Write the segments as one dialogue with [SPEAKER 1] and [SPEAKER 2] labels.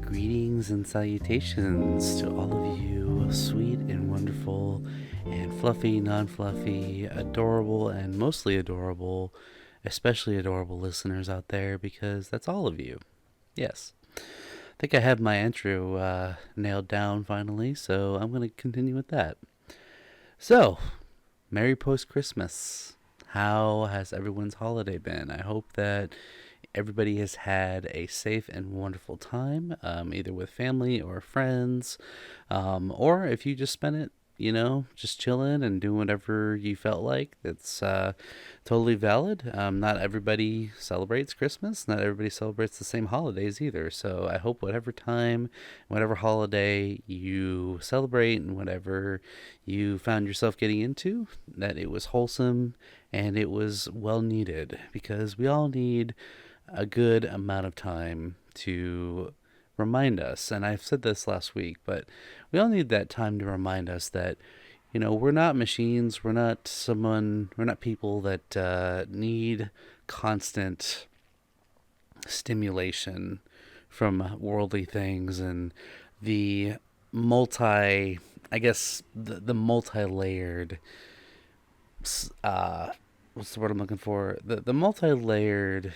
[SPEAKER 1] Greetings and salutations to all of you sweet and wonderful and fluffy, non-fluffy, adorable and mostly adorable, especially adorable listeners out there, because that's all of you. Yes. I think I have my intro nailed down finally, so I'm going to continue with that. So, Merry Post-Christmas. How has everyone's holiday been? I hope that everybody has had a safe and wonderful time, either with family or friends, or if you just spent it, just chilling and doing whatever you felt like. That's totally valid. Not everybody celebrates Christmas. Not everybody celebrates the same holidays either. So I hope whatever time, whatever holiday you celebrate, and whatever you found yourself getting into, that it was wholesome and it was well needed, because we all need a good amount of time to remind us, and I've said this last week, but we all need that time to remind us that, we're not machines, we're not people that need constant stimulation from worldly things and the the multi-layered, what's the word I'm looking for? The multi-layered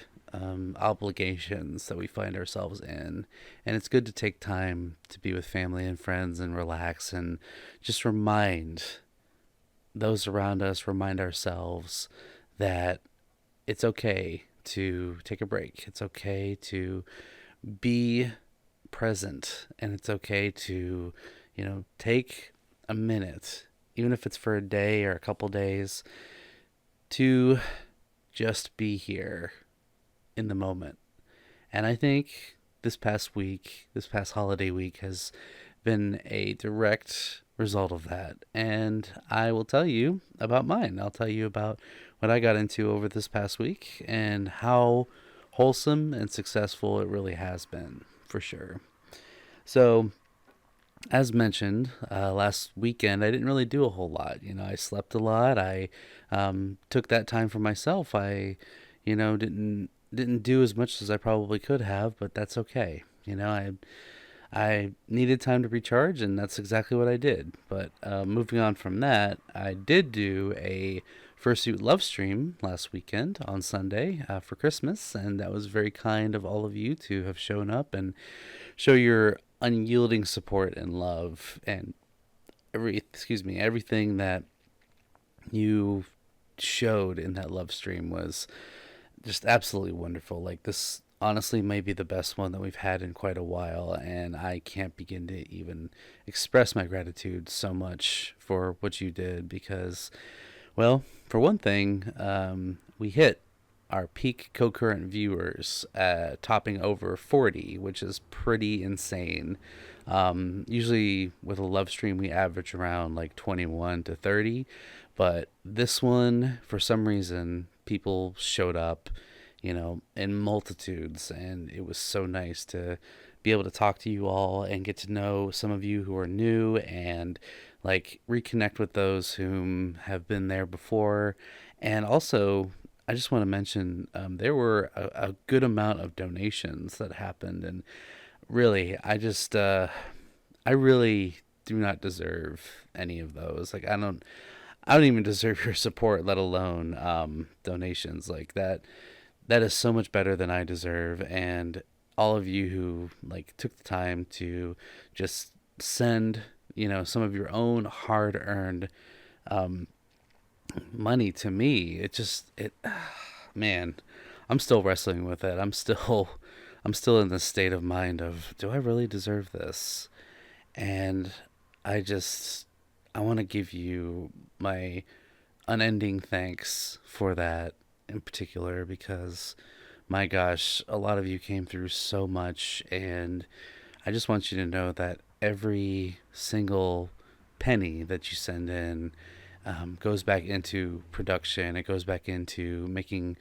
[SPEAKER 1] obligations that we find ourselves in. And it's good to take time to be with family and friends and relax and just remind those around us, remind ourselves that it's okay to take a break. It's okay to be present, and it's okay to, take a minute, even if it's for a day or a couple days, to just be here in the moment. And I think this past holiday week, has been a direct result of that. And I will tell you about mine. I'll tell you about what I got into over this past week and how wholesome and successful it really has been, for sure. So, as mentioned, last weekend I didn't really do a whole lot. I slept a lot. I took that time for myself. I, didn't do as much as I probably could have, but that's okay. I needed time to recharge, and that's exactly what I did. But moving on from that, I did do a fursuit Lovestream last weekend on Sunday for Christmas, and that was very kind of all of you to have shown up and show your unyielding support and love and everything that you showed in that Lovestream was just absolutely wonderful. Like, this honestly may be the best one that we've had in quite a while, and I can't begin to even express my gratitude so much for what you did, because, well, for one thing, we hit our peak concurrent viewers, topping over 40, which is pretty insane. Usually with a love stream, we average around like 21 to 30, but this one, for some reason, people showed up, in multitudes, and it was so nice to be able to talk to you all and get to know some of you who are new, and like reconnect with those whom have been there before. And also, I just want to mention, there were a good amount of donations that happened, and really, I really do not deserve any of those. Like, I don't even deserve your support, let alone donations like that. That is so much better than I deserve, and all of you who like took the time to just send, some of your own hard-earned money to me. Man, I'm still wrestling with it. I'm still in the state of mind of, do I really deserve this? And I want to give you my unending thanks for that in particular, because my gosh, a lot of you came through so much, and I just want you to know that every single penny that you send in goes back into production. It goes back into making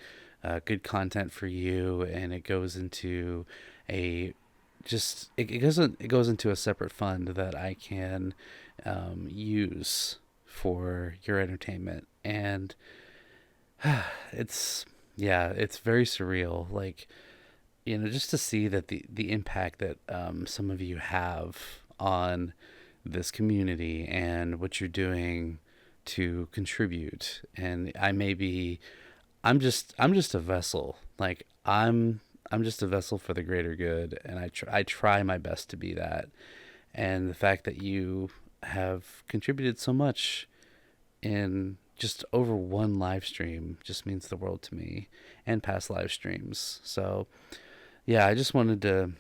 [SPEAKER 1] good content for you, and it goes into a just it goes into a separate fund that I can use for your entertainment. And it's, yeah, it's very surreal. Like, just to see that the impact that some of you have on this community and what you're doing to contribute. And I'm just a vessel. Like, I'm just a vessel for the greater good, and I try my best to be that. And the fact that you have contributed so much in just over one live stream just means the world to me, and past live streams. So, yeah, I just wanted to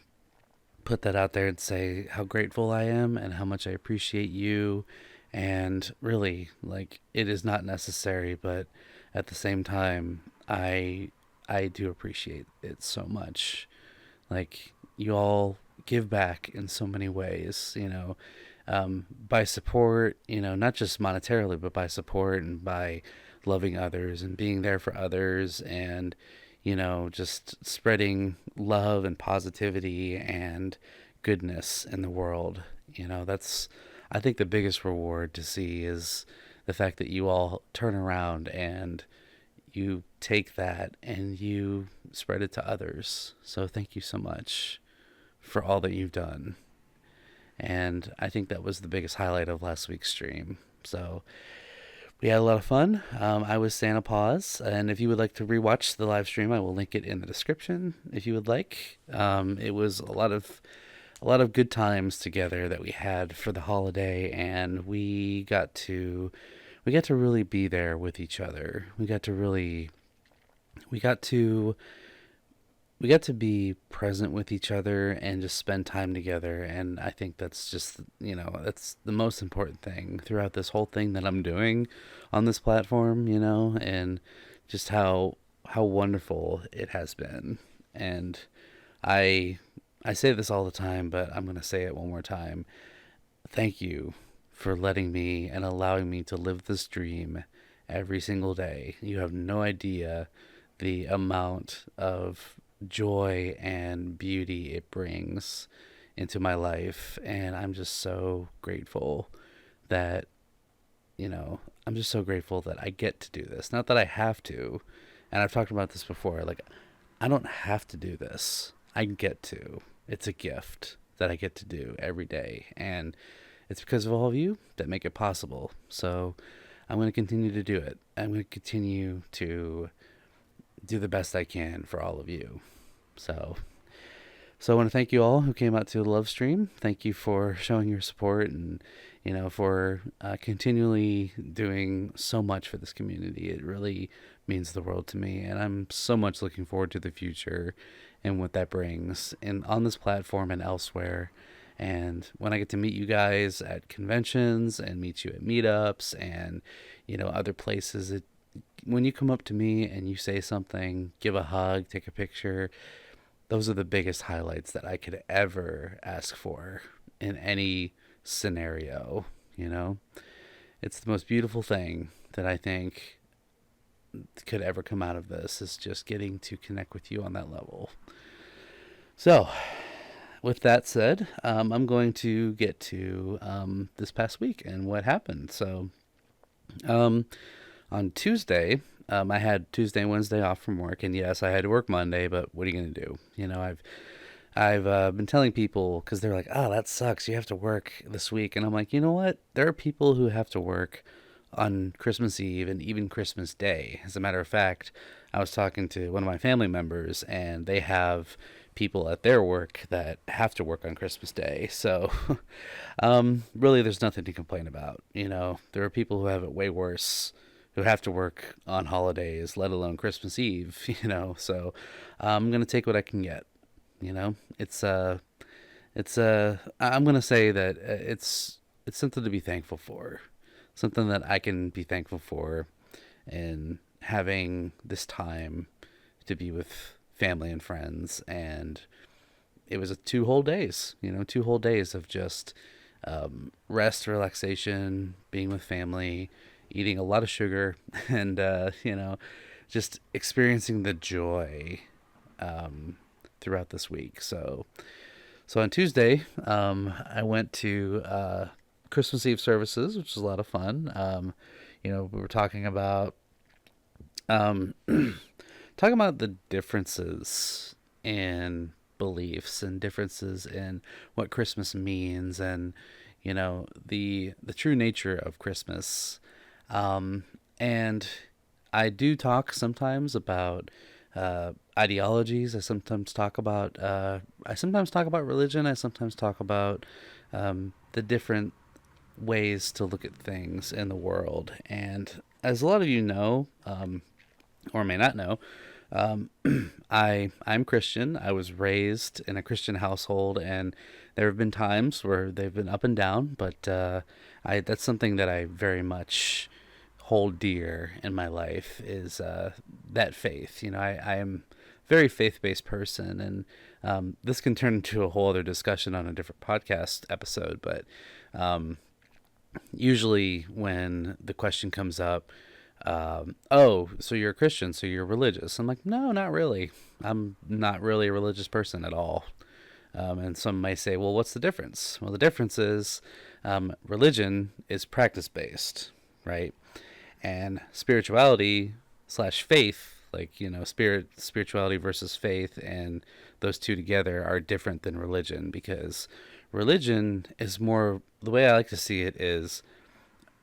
[SPEAKER 1] put that out there and say how grateful I am and how much I appreciate you. And really, like, it is not necessary, but at the same time, I do appreciate it so much. Like, you all give back in so many ways, by support, not just monetarily, but by support and by loving others and being there for others, and, just spreading love and positivity and goodness in the world. That's, I think, the biggest reward to see is the fact that you all turn around and you take that and you spread it to others. So thank you so much for all that you've done. And I think that was the biggest highlight of last week's stream. So we had a lot of fun. I was Santa Paws, and if you would like to rewatch the live stream, I will link it in the description if you would like. It was a lot of good times together that we had for the holiday, and we got to really be there with each other. We got to we got to be present with each other and just spend time together. And I think that's just, that's the most important thing throughout this whole thing that I'm doing on this platform, and just how wonderful it has been. And I I say this all the time, but I'm going to say it one more time. Thank you for letting me and allowing me to live this dream every single day. You have no idea the amount of joy and beauty it brings into my life. And I'm just so grateful that, I'm just so grateful that I get to do this. Not that I have to. And I've talked about this before. Like, I don't have to do this. I get to. It's a gift that I get to do every day. And it's because of all of you that make it possible. So I'm going to continue to do it. I'm going to continue to do the best I can for all of you. So I want to thank you all who came out to the Lovestream. Thank you for showing your support and, for continually doing so much for this community. It really means the world to me. And I'm so much looking forward to the future and what that brings and on this platform and elsewhere. And when I get to meet you guys at conventions and meet you at meetups and, other places, when you come up to me and you say something, give a hug, take a picture, those are the biggest highlights that I could ever ask for in any scenario. It's the most beautiful thing that I think could ever come out of this, is just getting to connect with you on that level. So with that said, I'm going to get to this past week and what happened. So on Tuesday, I had Tuesday and Wednesday off from work, and yes, I had to work Monday, but what are you going to do? I've been telling people, because they're like, oh, that sucks, you have to work this week. And I'm like, you know what? There are people who have to work on Christmas Eve and even Christmas Day. As a matter of fact, I was talking to one of my family members, and they have people at their work that have to work on Christmas Day. So really, there's nothing to complain about. There are people who have it way worse, who have to work on holidays, let alone Christmas Eve. So I'm gonna take what I can get. I'm gonna say that it's something to be thankful for, something that I can be thankful for, in having this time to be with family and friends. And it was 2 whole days, 2 whole days of just rest, relaxation, being with family, eating a lot of sugar, and just experiencing the joy throughout this week. So So on Tuesday, I went to Christmas Eve services, which was a lot of fun. We were um, talking about the differences in beliefs and differences in what Christmas means, and the true nature of Christmas. And I do talk sometimes about ideologies. I sometimes talk about religion. I sometimes talk about the different ways to look at things in the world. And as a lot of you know, or may not know, um, I'm Christian. I was raised in a Christian household, and there have been times where they've been up and down. But I that's something that I very much hold dear in my life is that faith. I am a very faith based person, and this can turn into a whole other discussion on a different podcast episode. But usually, when the question comes up, oh, so you're a Christian, so you're religious. I'm like, no, not really. I'm not really a religious person at all. And some may say, well, what's the difference? Well, the difference is religion is practice based, right? And spirituality slash faith, like, spirituality versus faith, and those two together are different than religion, because religion is more, the way I like to see it is,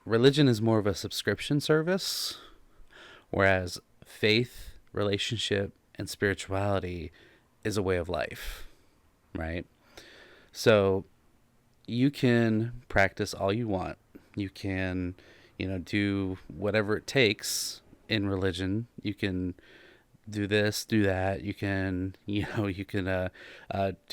[SPEAKER 1] religion is more of a subscription service, whereas faith, relationship, and spirituality is a way of life, right? So you can practice all you want. You can, do whatever it takes in religion. You can do this, do that. You can, do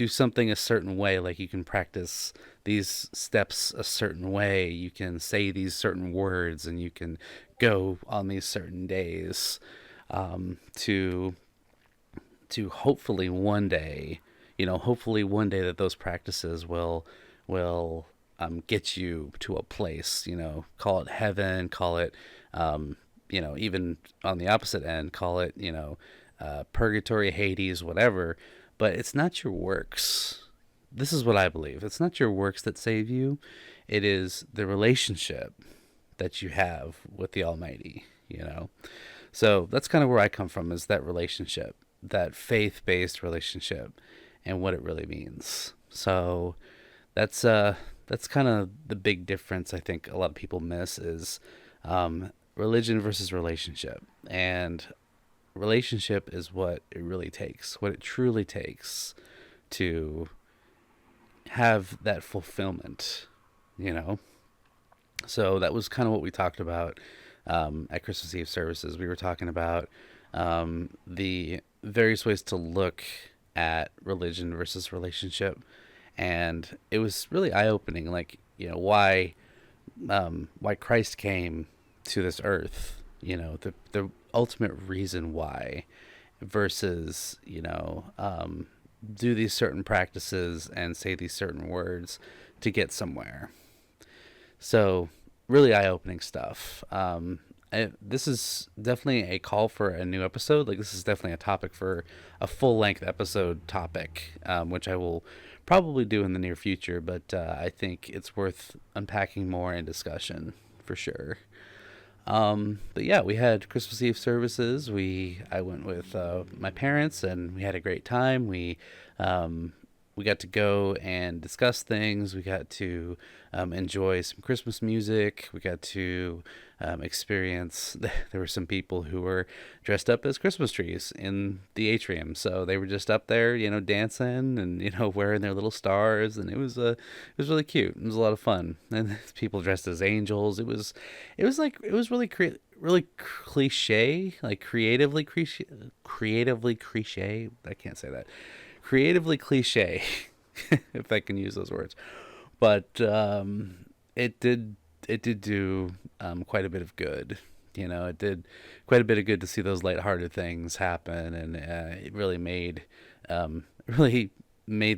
[SPEAKER 1] something a certain way. Like, you can practice these steps a certain way. You can say these certain words, and you can go on these certain days to hopefully one day, that those practices will get you to a place. Call it heaven, call it even on the opposite end, call it, purgatory, Hades, whatever. But it's not your works. This is what I believe. It's not your works that save you. It is the relationship that you have with the Almighty. So that's kind of where I come from, is that relationship, that faith-based relationship, and what it really means. So that's kind of the big difference I think a lot of people miss is religion versus relationship. And relationship is what it really takes, what it truly takes to have that fulfillment, you know? So that was kind of what we talked about at Christmas Eve services. We were talking about the various ways to look at religion versus relationship. And it was really eye-opening, like, why Christ came to this earth, the ultimate reason why, versus, do these certain practices and say these certain words to get somewhere. So really eye-opening stuff. This is definitely a call for a new episode. Like, this is definitely a topic for a full-length episode topic, which I will probably do in the near future. But I think it's worth unpacking more in discussion for sure. But yeah, we had Christmas Eve services. I went with my parents, and we had a great time. We got to go and discuss things. We got to enjoy some Christmas music. We got to experience. There were some people who were dressed up as Christmas trees in the atrium, so they were just up there, dancing and wearing their little stars, and it was really cute. It was a lot of fun, and people dressed as angels. It was really really cliche, like creatively cliche. I can't say that. Creatively cliche, if I can use those words. But it did do quite a bit of good. It did quite a bit of good to see those lighthearted things happen, and it really made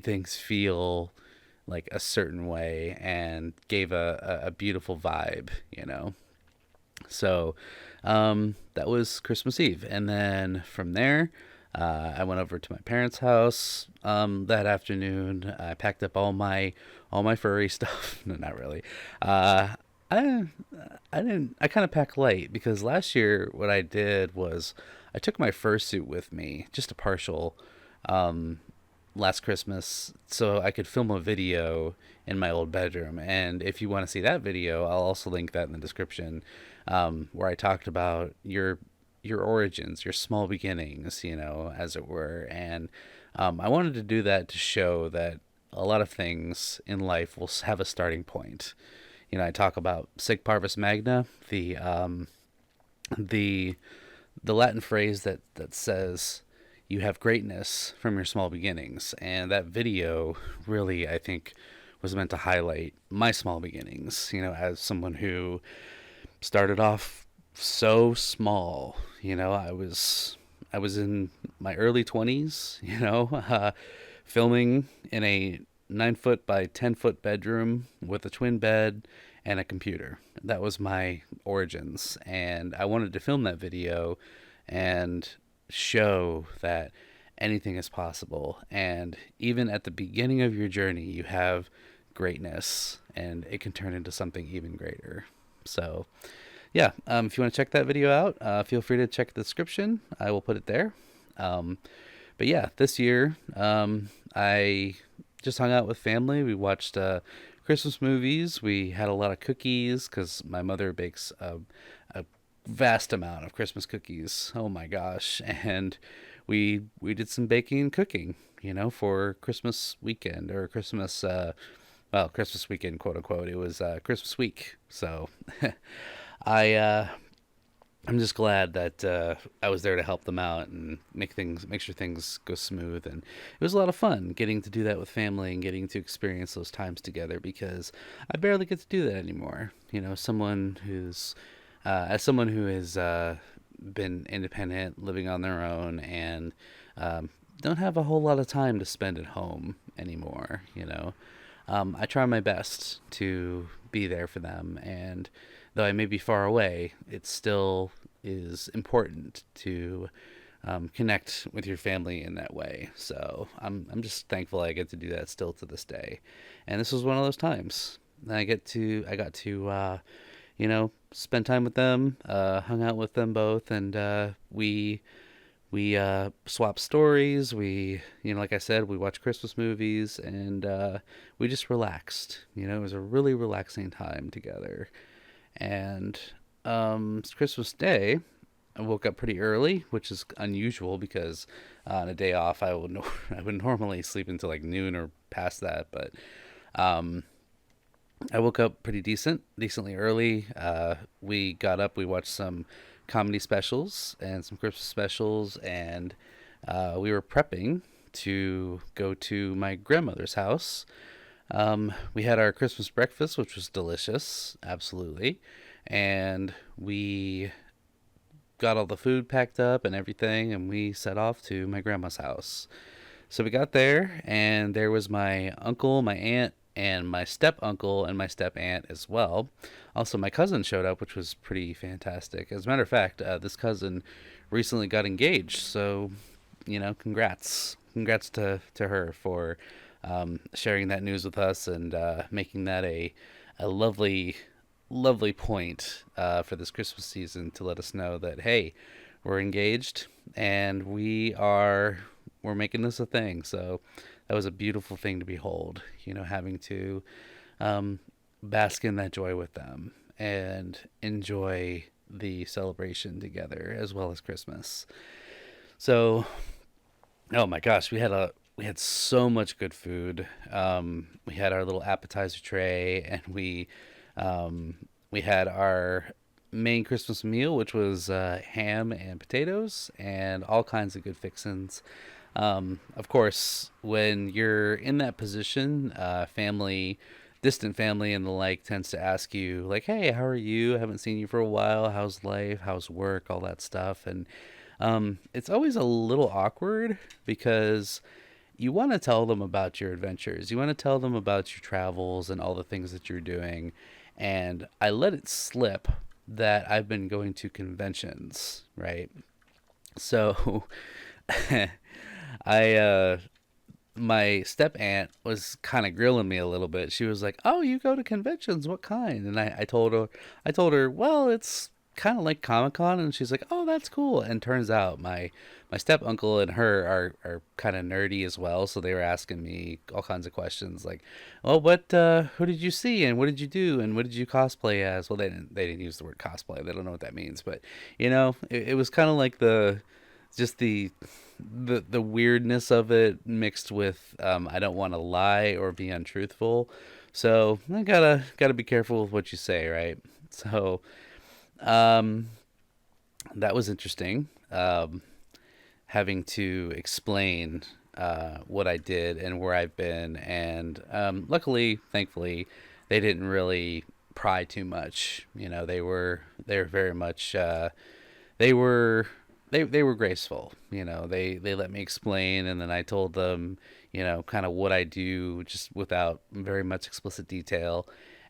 [SPEAKER 1] things feel like a certain way, and gave a beautiful vibe. So that was Christmas Eve, and then from there, I went over to my parents' house that afternoon. I packed up all my furry stuff. No, not really. Uh, I I didn't. I kind of packed light because last year what I did was I took my fursuit with me, just a partial, um, last Christmas, so I could film a video in my old bedroom. And if you want to see that video, I'll also link that in the description, where I talked about your origins, your small beginnings, as it were. And I wanted to do that to show that a lot of things in life will have a starting point. I talk about Sig Parvis Magna, the the Latin phrase that says you have greatness from your small beginnings, and that video really, I think, was meant to highlight my small beginnings. As someone who started off so small. I was in my early 20s. Filming in a 9 foot by 10 foot bedroom with a twin bed and a computer. That was my origins, and I wanted to film that video and show that anything is possible. And even at the beginning of your journey, you have greatness, and it can turn into something even greater. So, yeah, if you want to check that video out, feel free to check the description. I will put it there. Um, but yeah, this year, I just hung out with family. We watched Christmas movies. We had a lot of cookies because my mother bakes a vast amount of Christmas cookies. Oh my gosh! And we did some baking and cooking, for Christmas weekend or Christmas. Well, Christmas weekend, quote unquote. It was Christmas week. So I I'm just glad that I was there to help them out and make sure things go smooth. And it was a lot of fun getting to do that with family and getting to experience those times together because I barely get to do that anymore. As someone who has been independent, living on their own, and don't have a whole lot of time to spend at home anymore. I try my best to be there for them, and though I may be far away, it still is important to connect with your family in that way. So I'm just thankful I get to do that still to this day, and this was one of those times. I got to spend time with them, hung out with them both, and we swapped stories. Like I said, we watched Christmas movies, and we just relaxed. It was a really relaxing time together. And it's Christmas Day, I woke up pretty early, which is unusual because on a day off, I would normally sleep until like noon or past that. But um, I woke up decently early. We got up, we watched some comedy specials and some Christmas specials, and we were prepping to go to my grandmother's house. We had our Christmas breakfast, which was delicious, absolutely, and we got all the food packed up and everything, and we set off to my grandma's house. So we got there, and there was my uncle, my aunt, and my step uncle and my step aunt as well. Also, my cousin showed up, which was pretty fantastic. As a matter of fact, this cousin recently got engaged, so congrats to her for sharing that news with us and making that a lovely point for this Christmas season to let us know that hey, we're engaged and we're making this a thing. So that was a beautiful thing to behold. Having to bask in that joy with them and enjoy the celebration together as well as Christmas. So, oh my gosh, we had so much good food. We had our little appetizer tray, and we had our main Christmas meal, which was ham and potatoes and all kinds of good fixins. Of course, when you're in that position, distant family and the like tends to ask you like, "Hey, how are you? I haven't seen you for a while. How's life? How's work? All that stuff." And it's always a little awkward because you want to tell them about your adventures. You want to tell them about your travels and all the things that you're doing. And I let it slip that I've been going to conventions, right? So I my step aunt was kind of grilling me a little bit. She was like, "Oh, you go to conventions? What kind?" And I told her, well, it's kind of like Comic Con. And she's like, "Oh, that's cool." And turns out my step uncle and her are kind of nerdy as well. So they were asking me all kinds of questions like, "Well, what who did you see and what did you do and what did you cosplay as?" Well, they didn't use the word cosplay. They don't know what that means, but it was kind of like just the weirdness of it mixed with I don't want to lie or be untruthful. So I gotta be careful with what you say, right? So um, that was interesting. Having to explain what I did and where I've been, and luckily, thankfully, they didn't really pry too much. They were very much they were they were graceful. They let me explain, and then I told them, kind of what I do, just without very much explicit detail.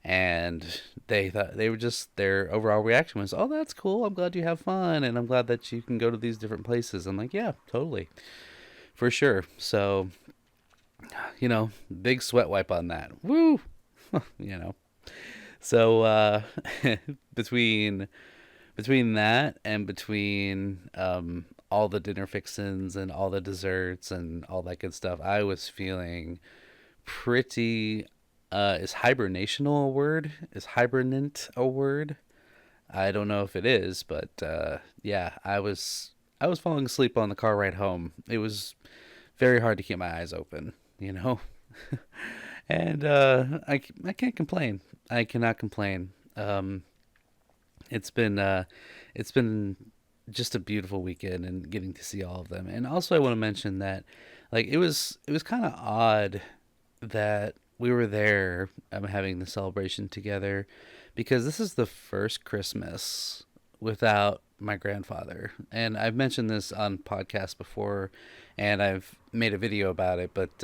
[SPEAKER 1] And they thought they were just their overall reaction was, "Oh, that's cool. I'm glad you have fun, and I'm glad that you can go to these different places." I'm like, "Yeah, totally, for sure." So, big sweat wipe on that. Woo, you know. So between that and between all the dinner fixins and all the desserts and all that good stuff, I was feeling pretty. Is hibernational a word? Is hibernant a word? I don't know if it is, but yeah, I was falling asleep on the car ride home. It was very hard to keep my eyes open, you know, and I can't complain. I cannot complain. It's been it's been just a beautiful weekend and getting to see all of them. And also I want to mention that like it was kind of odd that we were there having the celebration together because this is the first Christmas without my grandfather. And I've mentioned this on podcasts before and I've made a video about it, but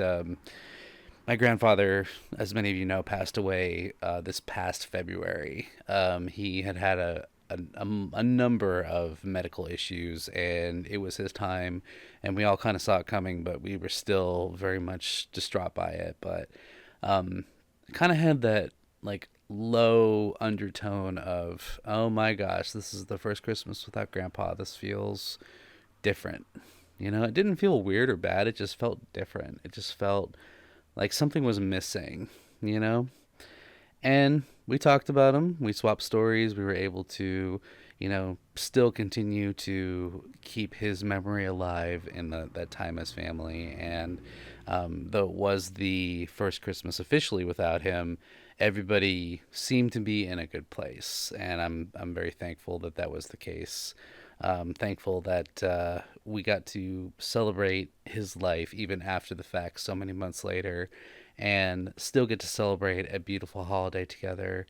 [SPEAKER 1] my grandfather, as many of you know, passed away this past February. He had had a number of medical issues, and it was his time, and we all kind of saw it coming, but we were still very much distraught by it. But kind of had that like low undertone of, oh my gosh, this is the first Christmas without Grandpa. This feels different. It didn't feel weird or bad. It just felt different. It just felt like something was missing, you know? And we talked about him. We swapped stories. We were able to, still continue to keep his memory alive in that time as family. And though it was the first Christmas officially without him, everybody seemed to be in a good place. And I'm very thankful that that was the case. Thankful that we got to celebrate his life even after the fact so many months later and still get to celebrate a beautiful holiday together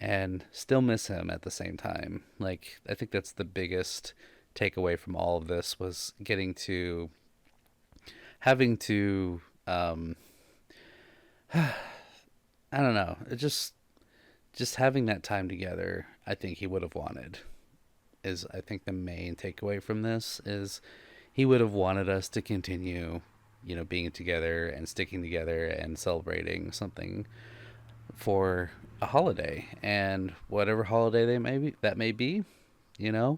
[SPEAKER 1] and still miss him at the same time. Like, I think that's the biggest takeaway from all of this was having to, I don't know, just having that time together, I think he would have wanted is I think the main takeaway from this is he would have wanted us to continue, being together and sticking together and celebrating something for a holiday and whatever holiday that may be, you know.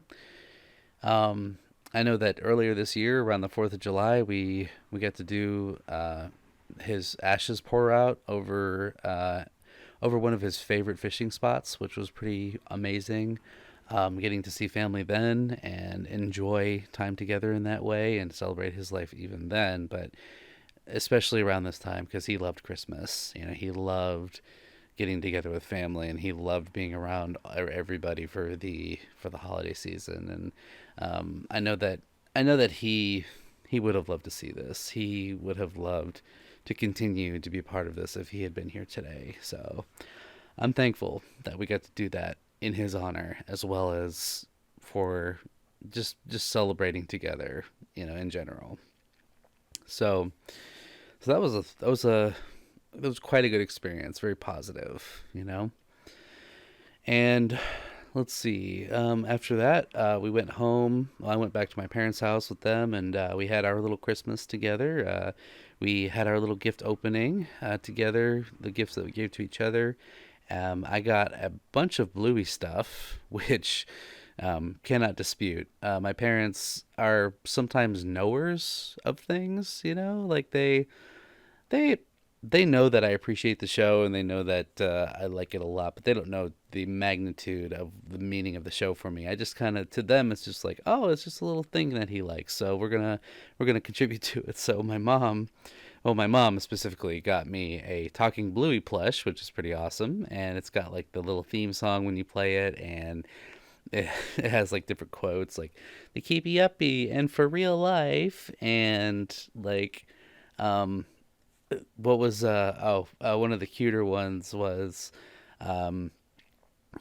[SPEAKER 1] I know that earlier this year, around the 4th of July, we got to do his ashes pour out over one of his favorite fishing spots, which was pretty amazing. Getting to see family then and enjoy time together in that way and celebrate his life even then, but especially around this time because he loved Christmas. He loved getting together with family and he loved being around everybody for the holiday season. And I know that he would have loved to see this. He would have loved to continue to be part of this if he had been here today. So I'm thankful that we got to do that in his honor as well as for just celebrating together, in general. So that was quite a good experience, very positive. And let's see. After that, we went home. Well, I went back to my parents' house with them, and we had our little Christmas together. We had our little gift opening together, the gifts that we gave to each other. I got a bunch of bluey stuff, which cannot dispute. My parents are sometimes knowers of things, like they they know that I appreciate the show and they know that I like it a lot, but they don't know the magnitude of the meaning of the show for me. I just kind of, to them it's just like, oh, it's just a little thing that he likes, so we're gonna contribute to it. So my mom specifically got me a talking bluey plush, which is pretty awesome, and it's got like the little theme song when you play it, and it has like different quotes like they keep you uppy and for real life, and like um what was one of the cuter ones was um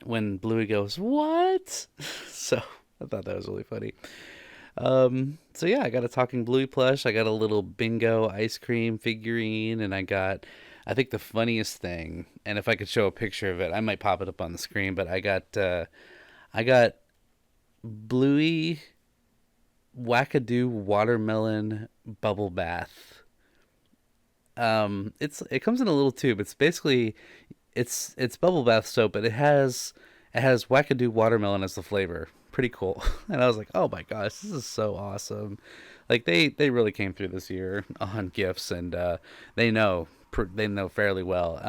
[SPEAKER 1] when Bluey goes, "What?" So I thought that was really funny. So yeah, I got a talking Bluey plush. I got a little bingo ice cream figurine, and I think the funniest thing, and if I could show a picture of it, I might pop it up on the screen. But I got Bluey Wackadoo Watermelon Bubble Bath. It comes in a little tube. It's basically it's bubble bath soap, but it has Wackadoo watermelon as the flavor. Pretty cool. And I was like, oh my gosh, this is so awesome. Like they really came through this year on gifts, and they know they know fairly well.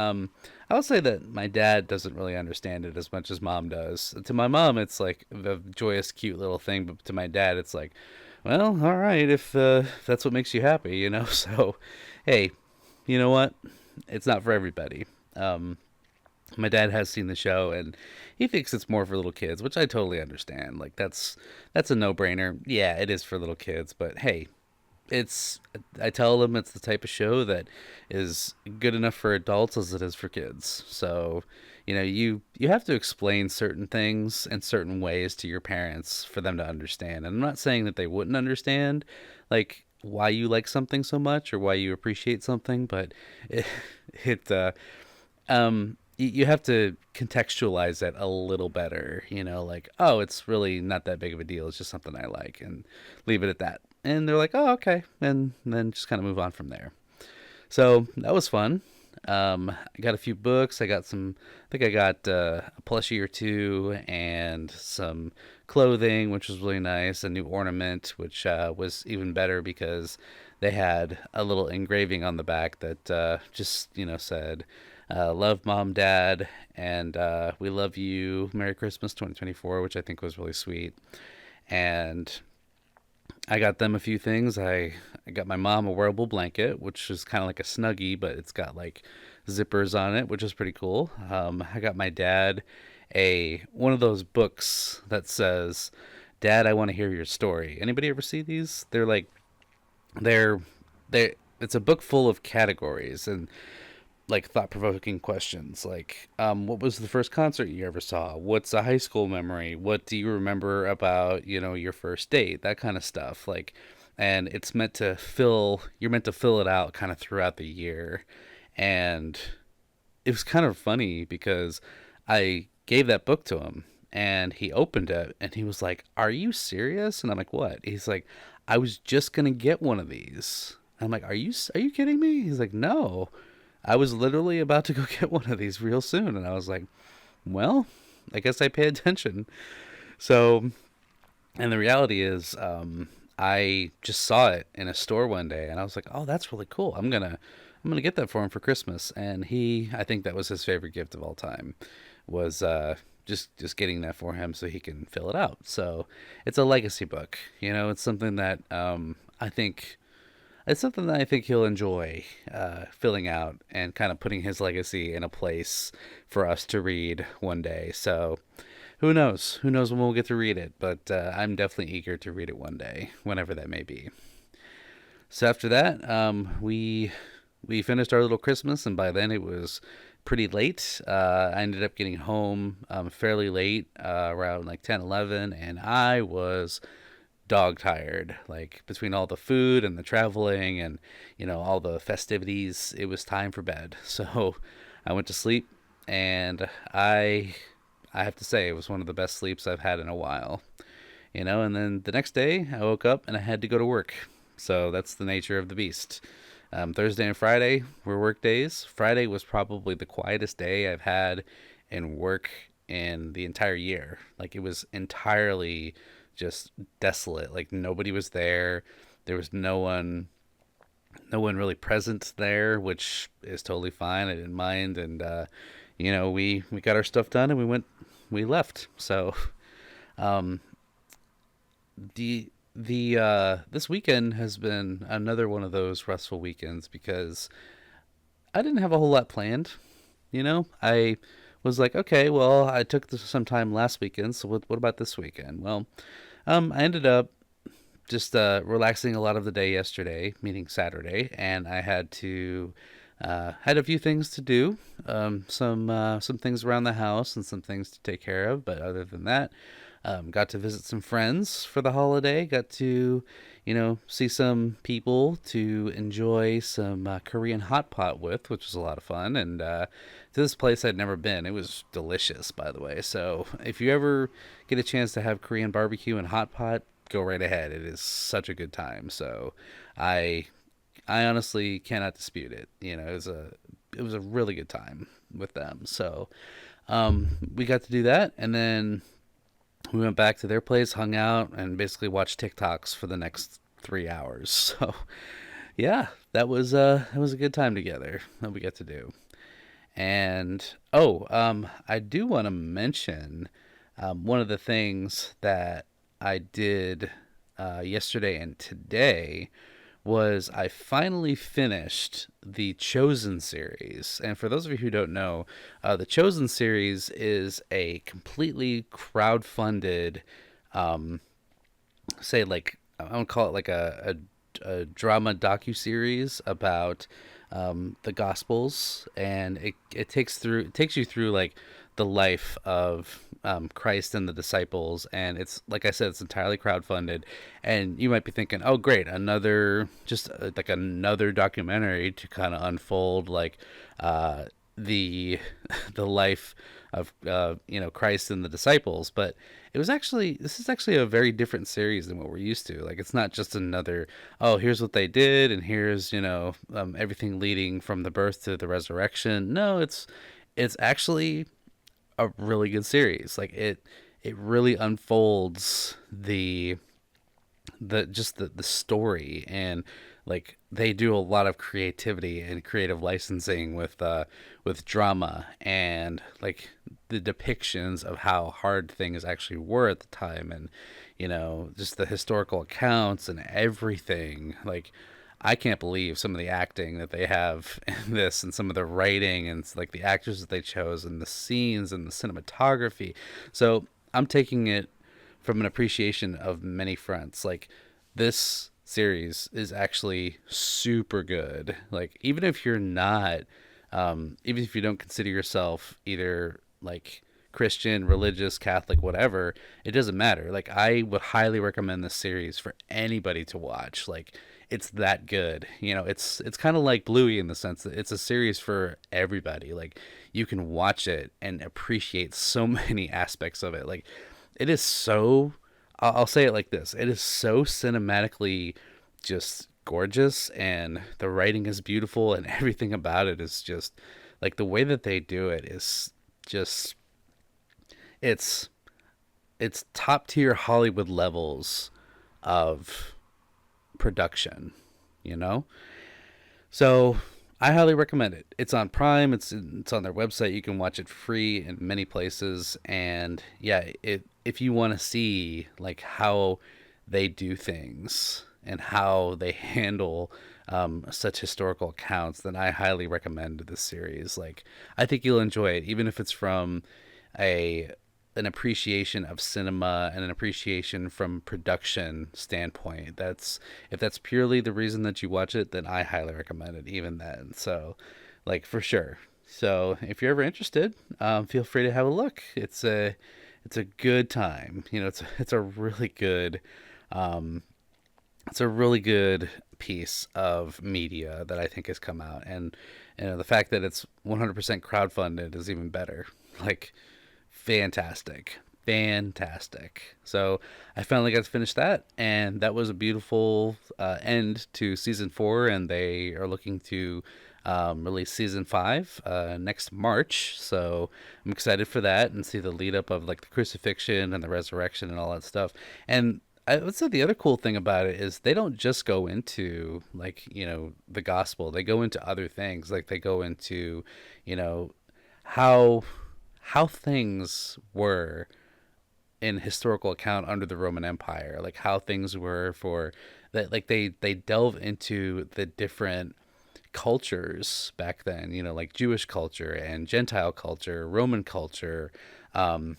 [SPEAKER 1] I will say that my dad doesn't really understand it as much as mom does. To my mom, it's like the joyous, cute little thing, but to my dad, it's like, well, all right, if that's what makes you happy, So, hey, you know what? It's not for everybody. Um, my dad has seen the show and he thinks it's more for little kids, which I totally understand. Like that's a no-brainer. Yeah, it is for little kids, but hey, it's I tell them it's the type of show that is good enough for adults as it is for kids. So, you have to explain certain things in certain ways to your parents for them to understand. And I'm not saying that they wouldn't understand like why you like something so much or why you appreciate something, but it, it you have to contextualize it a little better, like, oh, it's really not that big of a deal. It's just something I like, and leave it at that. And they're like, oh, okay. And then just kind of move on from there. So that was fun. I got a few books. I think I got a plushie or two and some clothing, which was really nice. A new ornament, which was even better because they had a little engraving on the back that just, said, love mom, dad, and we love you. Merry Christmas 2024, which I think was really sweet. And I got them a few things. I got my mom a wearable blanket, which is kind of like a snuggie, but it's got like zippers on it, which is pretty cool. I got my dad a one of those books that says, "Dad, I want to hear your story." Anybody ever see these? They're they. It's a book full of categories and like thought-provoking questions like what was the first concert you ever saw, what's a high school memory, what do you remember about your first date, that kind of stuff, like, and it's meant to fill you're meant to fill it out kind of throughout the year. And it was kind of funny because I gave that book to him and he opened it and he was like, are you serious? And I'm like, what? He's like, I was just gonna get one of these. I'm like, are you kidding me? He's like, no, I was literally about to go get one of these real soon. And I was like, well, I guess I pay attention. So, and the reality is, I just saw it in a store one day and I was like, oh, that's really cool. I'm gonna get that for him for Christmas. And I think that was his favorite gift of all time, was just getting that for him so he can fill it out. So it's a legacy book. It's something that I think he'll enjoy filling out and kind of putting his legacy in a place for us to read one day. So who knows? Who knows when we'll get to read it? But I'm definitely eager to read it one day, whenever that may be. So after that, we finished our little Christmas, and by then it was pretty late. I ended up getting home fairly late, around like 10, 11, and I was dog tired. Like between all the food and the traveling and all the festivities, it was time for bed. So I went to sleep, and I I have to say it was one of the best sleeps I've had in a while. And then the next day I woke up and I had to go to work. So that's the nature of the beast. Thursday and Friday were work days. Friday was probably the quietest day I've had in work in the entire year. Like, it was entirely just desolate. Like, nobody was there. There was no one really present there, which is totally fine. I didn't mind, and we got our stuff done and we left. So um, the this weekend has been another one of those restful weekends because I didn't have a whole lot planned. I was like, okay, well, I took some time last weekend, so what about this weekend? Well, I ended up just relaxing a lot of the day yesterday, meaning Saturday, and I had a few things to do, some things around the house and some things to take care of. But other than that, got to visit some friends for the holiday. Got to, see some people to enjoy some Korean hot pot with, which was a lot of fun. And to this place I'd never been. It was delicious, by the way. So if you ever get a chance to have Korean barbecue and hot pot, go right ahead. It is such a good time. So I I honestly cannot dispute it. It was a really good time with them. So we got to do that, and then we went back to their place, hung out, and basically watched TikToks for the next 3 hours. So yeah, that was a good time together that we got to do. And I do want to mention one of the things that I did yesterday and today was I finally finished the Chosen series. And for those of you who don't know, the Chosen series is a completely crowd-funded, say like I don't call it like a drama docu-series about the Gospels, and it takes you through like the life of Christ and the disciples, and it's like I said, it's entirely crowdfunded. And you might be thinking, oh great, another just like another documentary to kind of unfold like the the life of Christ and the disciples. But this is actually a very different series than what we're used to. Like, it's not just another, oh, here's what they did and here's everything leading from the birth to the resurrection. No, it's actually a really good series. Like, it really unfolds the story. And like, they do a lot of creativity and creative licensing with drama, and like the depictions of how hard things actually were at the time, and just the historical accounts and everything. Like, I can't believe some of the acting that they have in this, and some of the writing, and like the actors that they chose, and the scenes and the cinematography. So I'm taking it from an appreciation of many fronts. Like, this series is actually super good. Like, even if you don't consider yourself either like Christian, religious, Catholic, whatever, it doesn't matter. Like, I would highly recommend this series for anybody to watch. Like, it's that good. It's kind of like Bluey in the sense that it's a series for everybody. Like, you can watch it and appreciate so many aspects of it. Like, it is so, I'll say it like this: it is so cinematically just gorgeous, and the writing is beautiful, and everything about it is just like, the way that they do it is just, it's it's top tier Hollywood levels of production, you know? So I highly recommend it. It's on Prime. It's on their website. You can watch it free in many places. And yeah, if you want to see like how they do things and how they handle such historical accounts, then I highly recommend this series. Like, I think you'll enjoy it, even if it's from a an appreciation of cinema and an appreciation from production standpoint. If that's purely the reason that you watch it, then I highly recommend it even then. So, like, for sure. So if you're ever interested, feel free to have a look. It's a good time. Um, it's a really good piece of media that I think has come out. And the fact that it's 100% crowdfunded is even better. Like, fantastic. Fantastic. So I finally got to finish that, and that was a beautiful end to season 4. And they are looking to release season 5 next March. So I'm excited for that and see the lead up of like the crucifixion and the resurrection and all that stuff. And I would say the other cool thing about it is they don't just go into like, the gospel. They go into other things. Like they go into, you know, how things were in historical account under the Roman Empire, like how things were for that. Like they delve into the different cultures back then, like Jewish culture and Gentile culture, Roman culture. Um,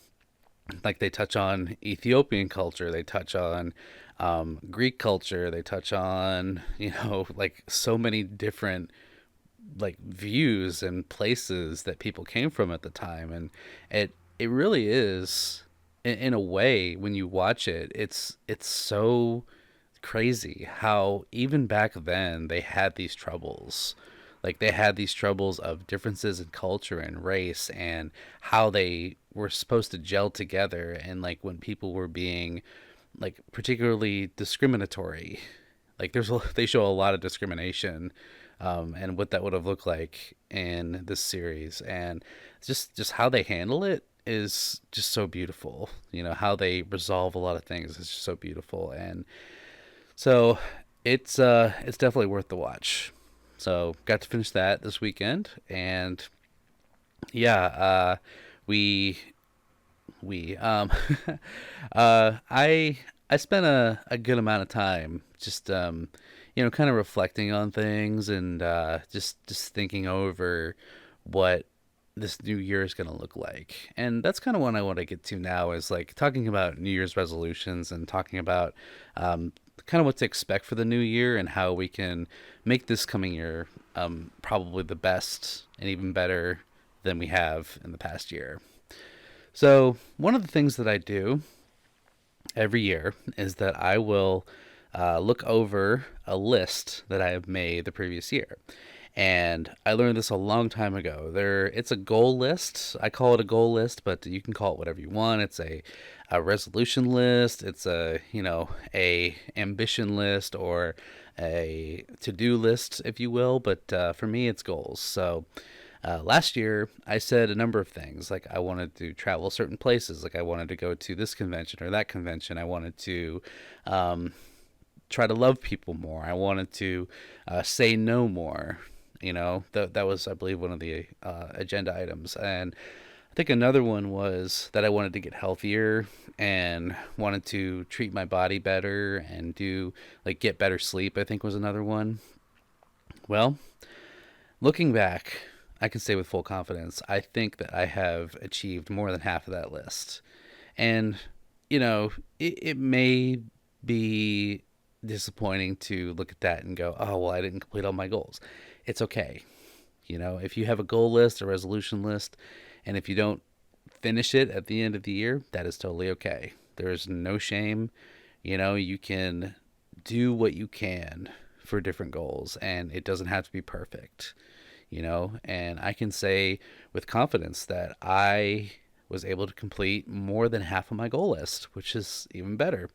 [SPEAKER 1] like they touch on Ethiopian culture, they touch on Greek culture, they touch on, like so many different like views and places that people came from at the time. And it really is in a way when you watch it, it's so crazy how even back then they had these troubles. Like they had these troubles of differences in culture and race and how they were supposed to gel together, and like when people were being like particularly discriminatory. Like they show a lot of discrimination, and what that would have looked like in this series, and just how they handle it is just so beautiful. How they resolve a lot of things is just so beautiful. And so it's definitely worth the watch. So got to finish that this weekend, and yeah, we we I spent a good amount of time just kind of reflecting on things, and just thinking over what this new year is going to look like. And that's kind of what I want to get to now, is like talking about New Year's resolutions and talking about kind of what to expect for the new year and how we can make this coming year probably the best and even better than we have in the past year. So, one of the things that I do every year is that I will look over a list that I have made the previous year. And I learned this a long time ago. It's a goal list. I call it a goal list, but you can call it whatever you want. It's a resolution list. It's a ambition list, or a to-do list, if you will. But for me, it's goals. So last year, I said a number of things. Like I wanted to travel certain places. Like I wanted to go to this convention or that convention. I wanted to try to love people more. I wanted to say no more. That was, I believe, one of the agenda items. And I think another one was that I wanted to get healthier and wanted to treat my body better and get better sleep, I think was another one. Well, looking back, I can say with full confidence, I think that I have achieved more than half of that list. And, it may be disappointing to look at that and go, oh, well, I didn't complete all my goals. It's okay. If you have a goal list, a resolution list, and if you don't finish it at the end of the year, that is totally okay. There is no shame. You can do what you can for different goals, and it doesn't have to be perfect. And I can say with confidence that I was able to complete more than half of my goal list, which is even better.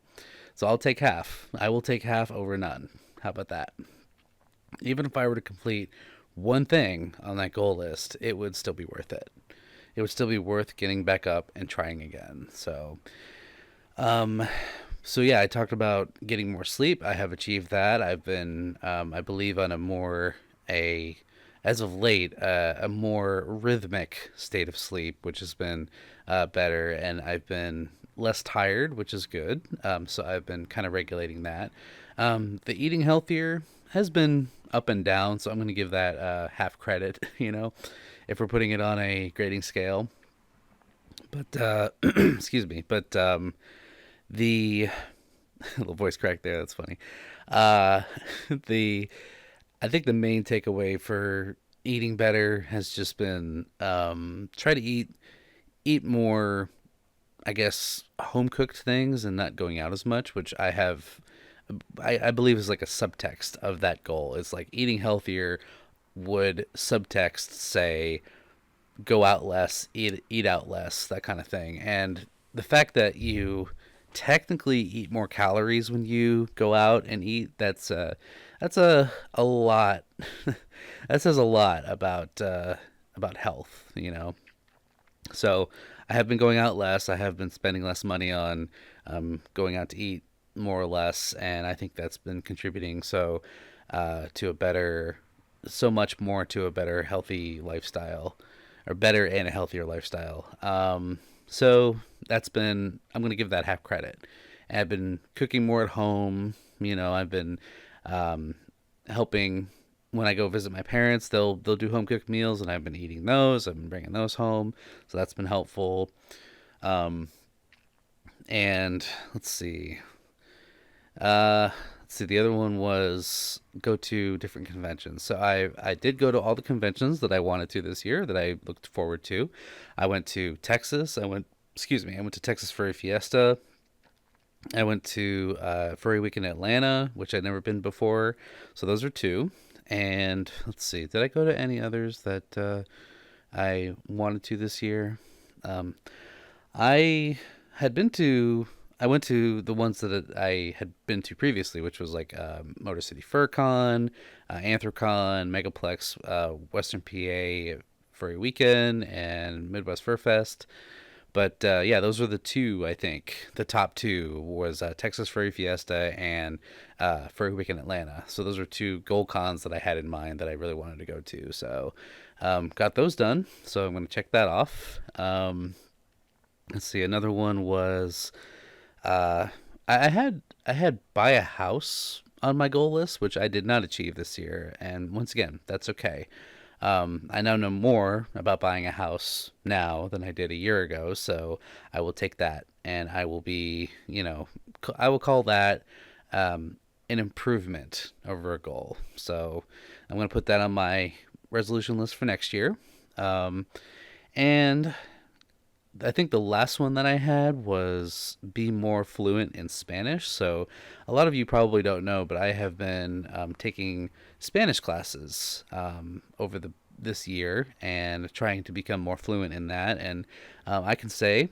[SPEAKER 1] So I'll take half. I will take half over none. How about that? Even if I were to complete one thing on that goal list, it would still be worth it. It would still be worth getting back up and trying again. So yeah, I talked about getting more sleep. I have achieved that. I've been, I believe, on as of late, a more rhythmic state of sleep, which has been better, and I've been less tired, which is good. So I've been kind of regulating that. The eating healthier has been up and down, so I'm going to give that half credit, if we're putting it on a grading scale. But, excuse me, but the little voice crack there, that's funny. Uh, the I think the main takeaway for eating better has just been try to eat more, I guess, home cooked things and not going out as much, which I believe is like a subtext of that goal. It's like eating healthier would subtext say go out less, eat out less, that kind of thing. And the fact that you technically eat more calories when you go out and eat, that's a lot. That says a lot about health, you know. So I have been going out less. I have been spending less money on going out to eat more or less, and I think that's been contributing to a better, so much more to a better healthy lifestyle, or better and a healthier lifestyle. So that's been, I'm going to give that half credit. And I've been cooking more at home. You know, I've been um, helping when I go visit my parents. They'll do home cooked meals, and I've been eating those. I've been bringing those home, so that's been helpful. Um, and let's see. Let's see. The other one was go to different conventions. So I did go to all the conventions that I wanted to this year, that I looked forward to. I went to Texas. I went to Texas Furry Fiesta. I went to Furry Week in Atlanta, which I'd never been before. So those are two. And let's see, did I go to any others that I wanted to this year? Um, I had been to, I went to the ones that I had been to previously, which was like Motor City FurCon, Anthrocon, Megaplex, Western PA Furry Weekend, and Midwest Fur Fest. But yeah, those were the two, I think. The top two was Texas Furry Fiesta and Furry Week in Atlanta. So those are two gold cons that I had in mind that I really wanted to go to. So got those done. So I'm going to check that off. Let's see. Another one was uh, I had buy a house on my goal list, which I did not achieve this year. And once again, that's okay. I now know more about buying a house now than I did a year ago, so I will take that, and I will be, you know, I will call that an improvement over a goal. So I'm going to put that on my resolution list for next year. Um, and I think the last one that I had was be more fluent in Spanish. So a lot of you probably don't know, but I have been taking Spanish classes over the this year and trying to become more fluent in that. And I can say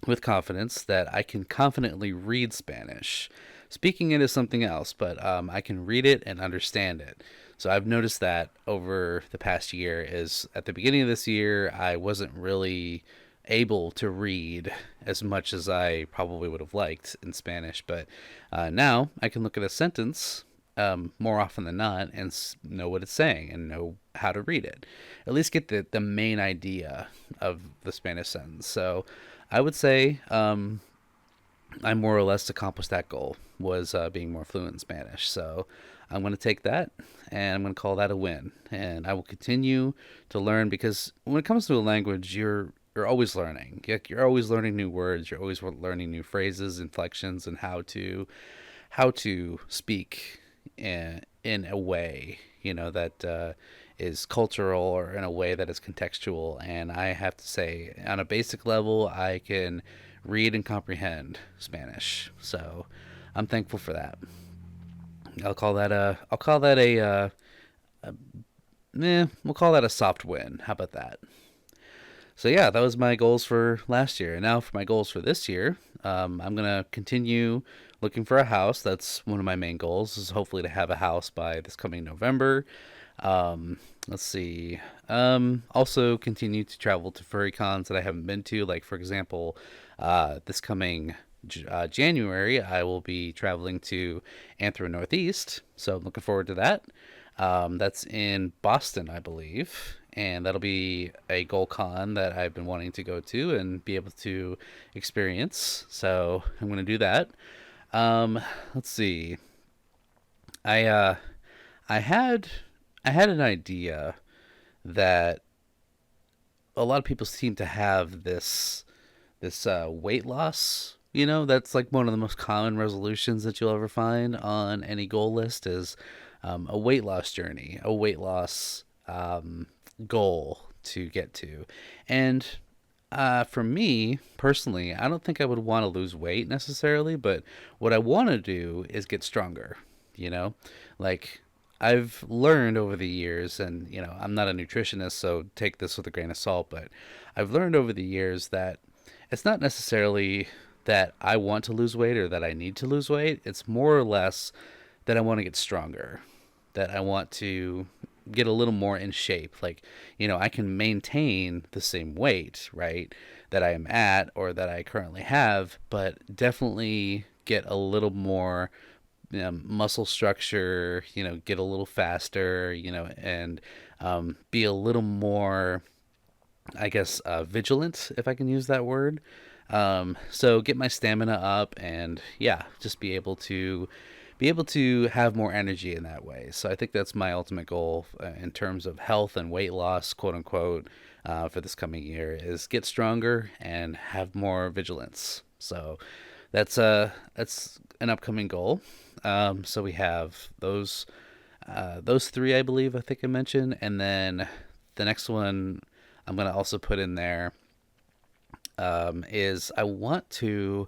[SPEAKER 1] with confidence that I can confidently read Spanish. Speaking it is something else, but I can read it and understand it. So I've noticed that over the past year. Is at the beginning of this year, I wasn't really able to read as much as I probably would have liked in Spanish, but now I can look at a sentence more often than not and know what it's saying and know how to read it. At least get the main idea of the Spanish sentence. So I would say I more or less accomplished that goal, was being more fluent in Spanish. So I'm going to take that and I'm going to call that a win. And I will continue to learn, because when it comes to a language, you're always learning. You're always learning new words. You're always learning new phrases, inflections, and how to speak in a way, you know, that is cultural, or in a way that is contextual. And I have to say, on a basic level, I can read and comprehend Spanish. So I'm thankful for that. We'll call that a soft win. How about that? So yeah, that was my goals for last year. And now for my goals for this year, I'm gonna continue looking for a house. That's one of my main goals. Is hopefully to have a house by this coming November. Let's see. Also continue to travel to furry cons that I haven't been to. Like for example, this coming January, I will be traveling to Anthro Northeast. So I'm looking forward to that. That's in Boston, I believe, and that'll be a goal con that I've been wanting to go to and be able to experience. So I'm going to do that. Um, let's see. I I had I had an idea that a lot of people seem to have this weight loss. You know, that's like one of the most common resolutions that you'll ever find on any goal list is a weight loss journey, a weight loss goal to get to. And for me personally, I don't think I would want to lose weight necessarily, but what I want to do is get stronger. You know, like I've learned over the years, and I'm not a nutritionist, so take this with a grain of salt, but I've learned over the years that it's not necessarily that I want to lose weight or that I need to lose weight. It's more or less that I want to get stronger, that I want to get a little more in shape. Like, I can maintain the same weight, right, that I am at or that I currently have, but definitely get a little more muscle structure, get a little faster, and be a little more, I guess, vigilant, if I can use that word. So get my stamina up, and yeah, just be able to have more energy in that way. So I think that's my ultimate goal in terms of health and weight loss, quote unquote, for this coming year is get stronger and have more vigilance. So that's an upcoming goal. So we have those three, I believe. I think I mentioned, and then the next one I'm gonna also put in there is I want to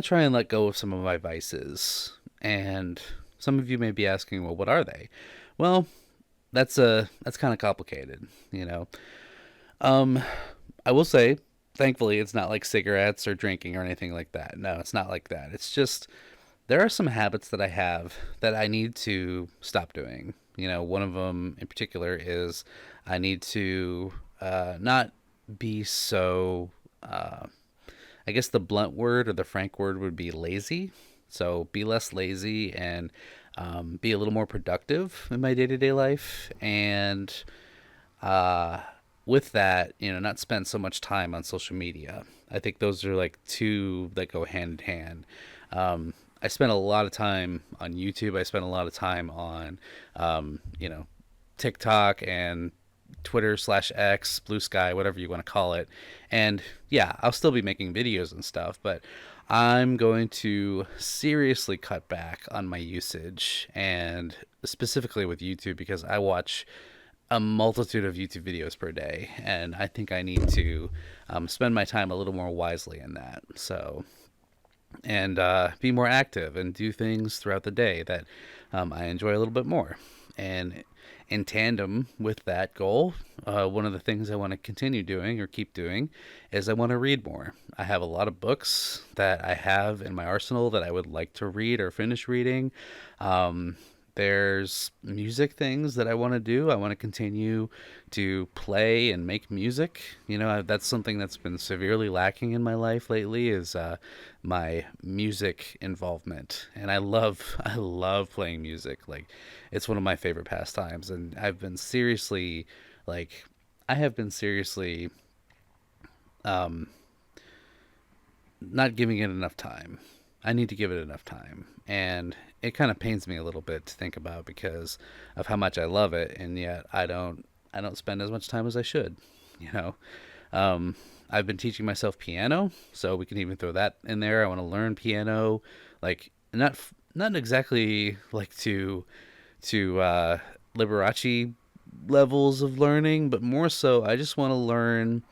[SPEAKER 1] try and let go of some of my vices. And some of you may be asking, well, what are they? Well, that's kind of complicated, you know. Um, I will say, thankfully, it's not like cigarettes or drinking or anything like that. No, it's not like that. It's just there are some habits that I have that I need to stop doing. One of them in particular is I need to not be so. I guess the blunt word or the frank word would be lazy. So be less lazy and be a little more productive in my day to day life. And uh, with that, not spend so much time on social media. I think those are like two that go hand in hand. I spent a lot of time on YouTube. I spent a lot of time on, TikTok and Twitter/X, Blue Sky, whatever you want to call it. And yeah, I'll still be making videos and stuff, but I'm going to seriously cut back on my usage, and specifically with YouTube because I watch a multitude of YouTube videos per day, and I think I need to spend my time a little more wisely in that. So, and be more active and do things throughout the day that I enjoy a little bit more. And in tandem with that goal, one of the things I want to continue doing or keep doing is I want to read more. I have a lot of books that I have in my arsenal that I would like to read or finish reading. Um, there's music things that I want to do. I want to continue to play and make music. That's something that's been severely lacking in my life lately is my music involvement. And I love playing music. Like, it's one of my favorite pastimes. And like, I have been seriously um, not giving it enough time. I need to give it enough time. And it kind of pains me a little bit to think about because of how much I love it, and yet I don't spend as much time as I should, you know. Um, I've been teaching myself piano, so we can even throw that in there. I want to learn piano, like not exactly like to Liberace levels of learning, but more so I just want to learn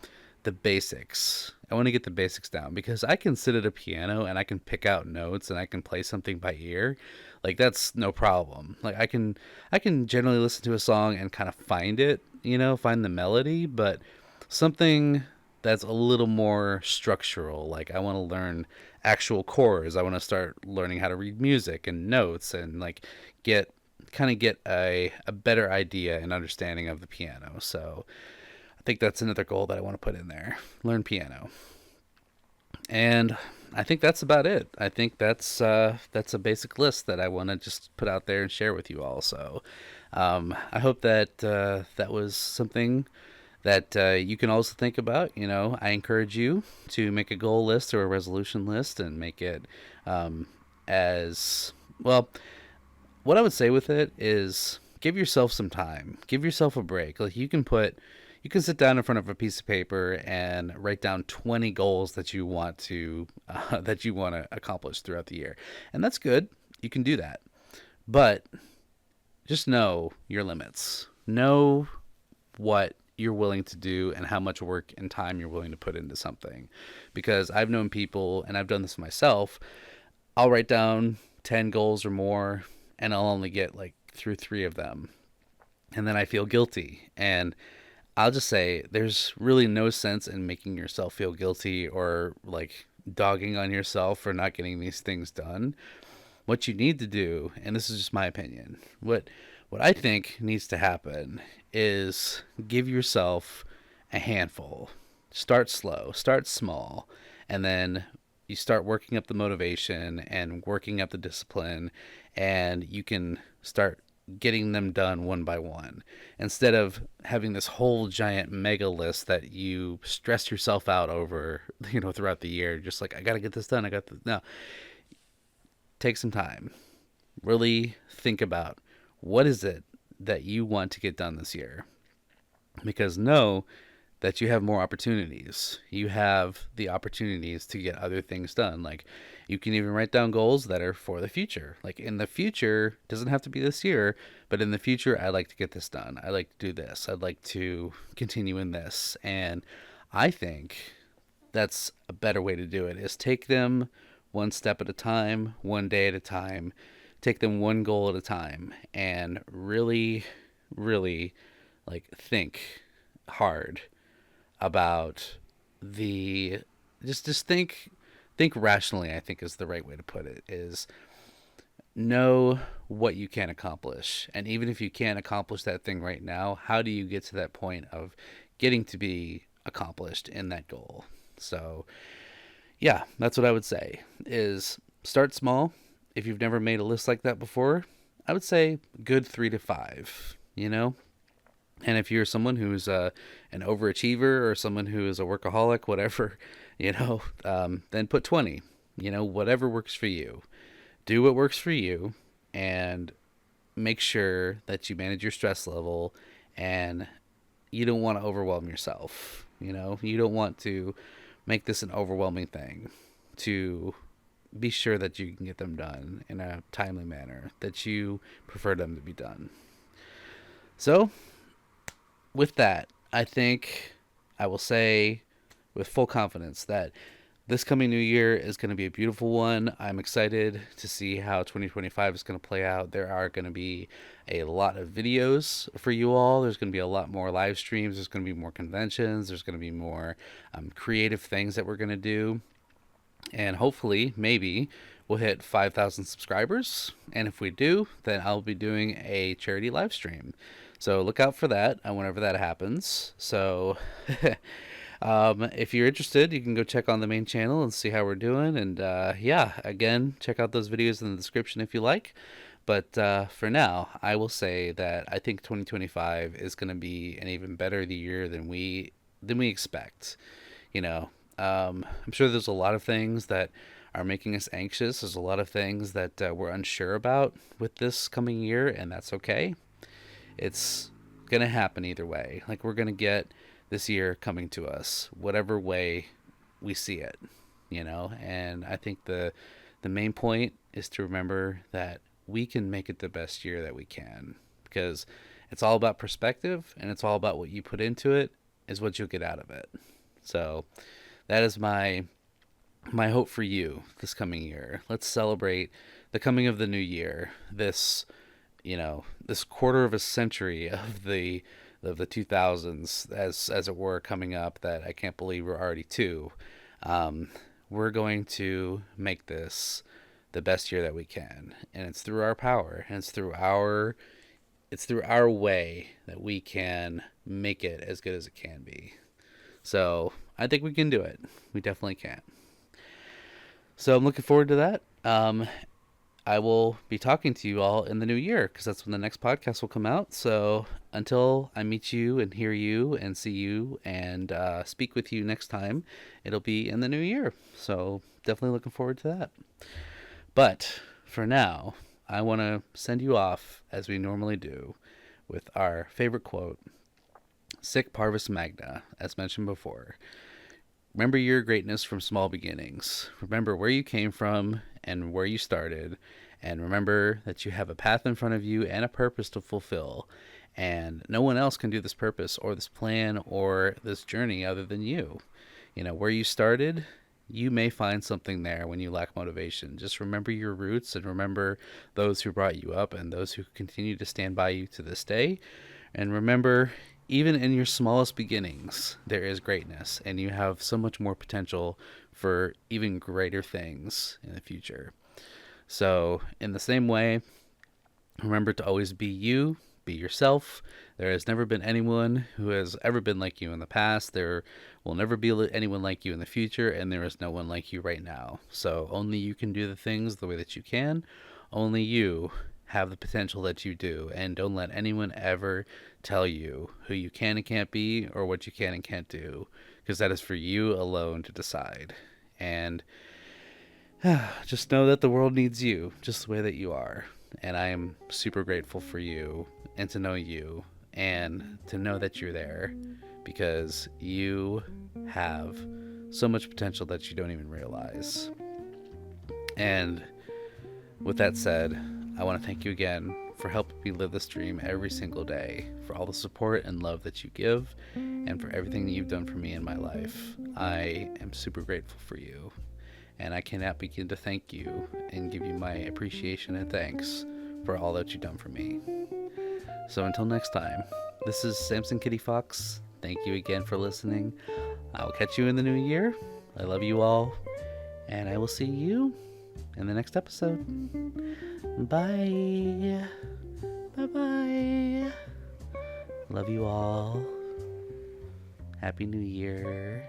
[SPEAKER 1] the basics. I want to get the basics down because I can sit at a piano and I can pick out notes and I can play something by ear. Like, that's no problem. Like, I can generally listen to a song and kind of find the melody, but something that's a little more structural. Like, I want to learn actual chords. I want to start learning how to read music and notes and like get get a better idea and understanding of the piano. So I think that's another goal that I want to put in there. Learn piano. And I think that's about it. I think that's a basic list that I want to just put out there and share with you all. So I hope that that was something that you can also think about. I encourage you to make a goal list or a resolution list and make it as well. What I would say with it is give yourself some time. Give yourself a break. Like, you can sit down in front of a piece of paper and write down 20 goals that you want to accomplish throughout the year. And that's good. You can do that. But just know your limits. Know what you're willing to do and how much work and time you're willing to put into something. Because I've known people, and I've done this myself, I'll write down 10 goals or more, and I'll only get like through 3 of them, and then I feel guilty. And I'll just say there's really no sense in making yourself feel guilty or like dogging on yourself for not getting these things done. What you need to do, and this is just my opinion, what I think needs to happen is give yourself a handful. Start slow, start small, and then you start working up the motivation and working up the discipline, and you can start getting them done one by one instead of having this whole giant mega list that you stress yourself out over, throughout the year. Just like, I got to get this done. I got this. No, take some time. Really think about what is it that you want to get done this year, because know that you have more opportunities. You have the opportunities to get other things done. Like, you can even write down goals that are for the future. Like, in the future, doesn't have to be this year, but in the future, I'd like to get this done. I like to do this. I'd like to continue in this. And I think that's a better way to do it, is take them one step at a time, one day at a time, take them one goal at a time, and really, really like think hard about the just think rationally, I think is the right way to put it, is know what you can accomplish. And even if you can't accomplish that thing right now, how do you get to that point of getting to be accomplished in that goal? So yeah, that's what I would say, is start small. If you've never made a list like that before, I would say good 3 to 5, And if you're someone who's an overachiever or someone who is a workaholic, whatever, then put 20. Whatever works for you. Do what works for you, and make sure that you manage your stress level, and you don't want to overwhelm yourself. You don't want to make this an overwhelming thing. To be sure that you can get them done in a timely manner, that you prefer them to be done. So, with that, I think I will say with full confidence that this coming new year is going to be a beautiful one. I'm excited to see how 2025 is going to play out. There are going to be a lot of videos for you all. There's going to be a lot more live streams. There's going to be more conventions. There's going to be more creative things that we're going to do. And hopefully, maybe, we'll hit 5,000 subscribers. And if we do, then I'll be doing a charity live stream. So look out for that whenever that happens. So if you're interested, you can go check on the main channel and see how we're doing. And again, check out those videos in the description if you like. But for now, I will say that I think 2025 is going to be an even better year than we expect. I'm sure there's a lot of things that are making us anxious. There's a lot of things that we're unsure about with this coming year, and that's okay. It's going to happen either way. Like, we're going to get this year coming to us, whatever way we see it, And I think the main point is to remember that we can make it the best year that we can, because it's all about perspective, and it's all about what you put into it is what you'll get out of it. So that is my hope for you this coming year. Let's celebrate the coming of the new year. This quarter of a century of the 2000s, as it were, coming up, that I can't believe we're already to. We're going to make this the best year that we can, and it's through our power, and it's through our way that we can make it as good as it can be. So I think we can do it. We definitely can. So I'm looking forward to that. I will be talking to you all in the new year, because that's when the next podcast will come out. So until I meet you and hear you and see you and speak with you next time, it'll be in the new year. So definitely looking forward to that. But for now, I want to send you off, as we normally do, with our favorite quote, Sic Parvis Magna, as mentioned before. Remember your greatness from small beginnings. Remember where you came from and where you started. And remember that you have a path in front of you and a purpose to fulfill. And no one else can do this purpose or this plan or this journey other than you. Where you started, You may find something there when you lack motivation. Just remember your roots and remember those who brought you up and those who continue to stand by you to this day. And remember, even in your smallest beginnings, there is greatness, and you have so much more potential for even greater things in the future. So, in the same way, remember to always be you, be yourself. There has never been anyone who has ever been like you in the past. There will never be anyone like you in the future, and there is no one like you right now. So only you can do the things the way that you can. Only you have the potential that you do, and don't let anyone ever tell you who you can and can't be or what you can and can't do, because that is for you alone to decide. And just know that the world needs you just the way that you are. And I am super grateful for you and to know you and to know that you're there, because you have so much potential that you don't even realize. And with that said, I want to thank you again for helping me live this dream every single day, for all the support and love that you give, and for everything that you've done for me in my life. I am super grateful for you, and I cannot begin to thank you and give you my appreciation and thanks for all that you've done for me. So until next time, this is Samson Kitty Fox. Thank you again for listening. I will catch you in the new year. I love you all, and I will see you in the next episode. Bye. Bye-bye. Love you all. Happy New Year.